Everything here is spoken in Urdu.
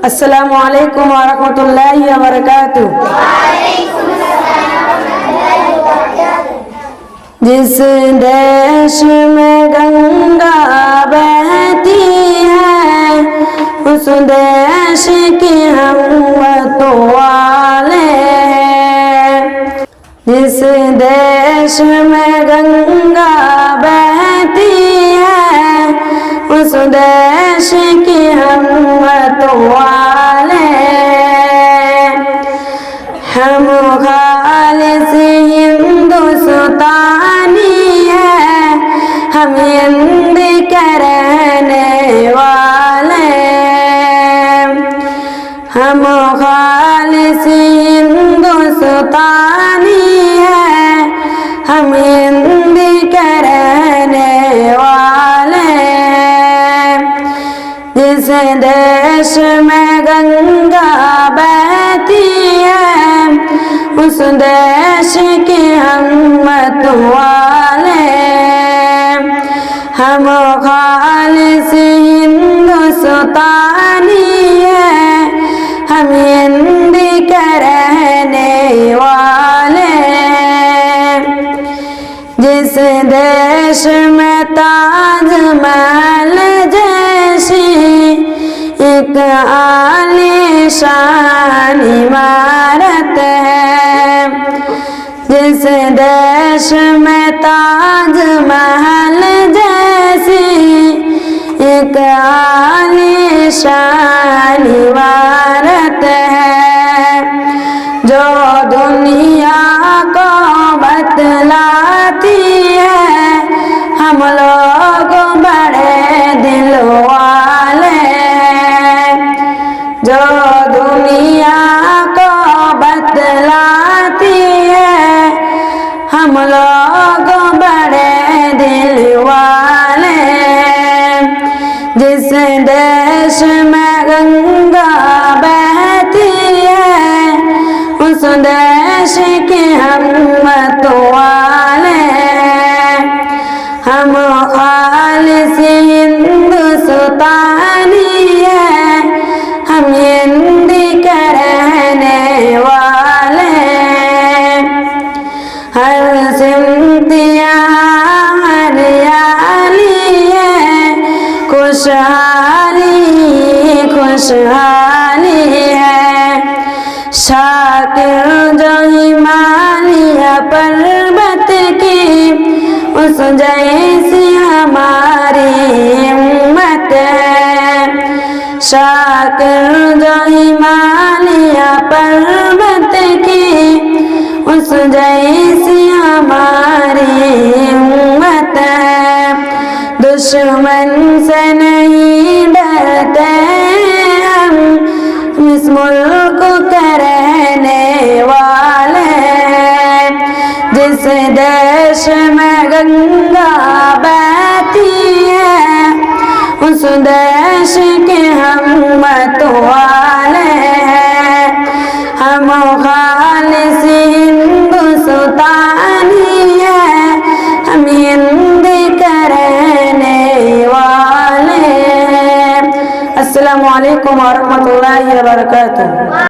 السلام علیکم ورحمۃ اللہ وبرکاتہ۔ جس دیش میں گنگا بہتی ہے اس دیش کی ہم متوالے ہیں۔ جس دیش میں گنگا بہتی ہے اس دیش کی ہم متوالے ہیں۔ ہم خالص ہندوستانی ہیں، ہم ہند کے رہنے والے ہیں۔ ہم خالص ہندوستانی ہیں، ہم ہند کے رہنے والے ہیں۔ جس دیش میں گنگا بہتی ہے اس دیش کی ہم متوالے ہیں۔ ہم خالص ہندوستانی ہیں، ہم ہند کے رہنے والے ہیں۔ جس دیش میں تاج محل جیسی ایک عالیشان عمارت ہے، جس دیش میں تاج محل جیسی ایک عالیشان عمارت ہے، جو دنیا کو بتلاتی ہے ہم لوگ بڑے دل والے ہیں۔ جو دنیا کو بتلاتی ہے ہم لوگ بڑے دل والے ہیں۔ جس دیش میں گنگا بہتی ہے اس دیش کے ہم متوالے ہیں۔ ہم خالص ہندوستانی ہیں، ہم ہند کے رہنے والے ہیں۔ ہر سمت یہاں ہریالی ہے، خوشحالی خوشحالی ہے۔ شاکر جو ہمالیہ پروت کی اس جیسی ہماری ہمت ہے۔ شاکر جو ہمالیہ پروت کی اس جیسی ہماری ہمت ہے۔ دشمن سے نہیں ڈرتے ہم اس ملک کے رہنے والے ہیں۔ جس دیش میں گنگا بہتی ہے اس دیش کے ہم متوالے ہیں۔ ہم خالص ہندوستانی ہیں، ہم ہند کے رہنے والے ہیں۔ السلام علیکم ورحمۃ اللہ وبرکاتہ۔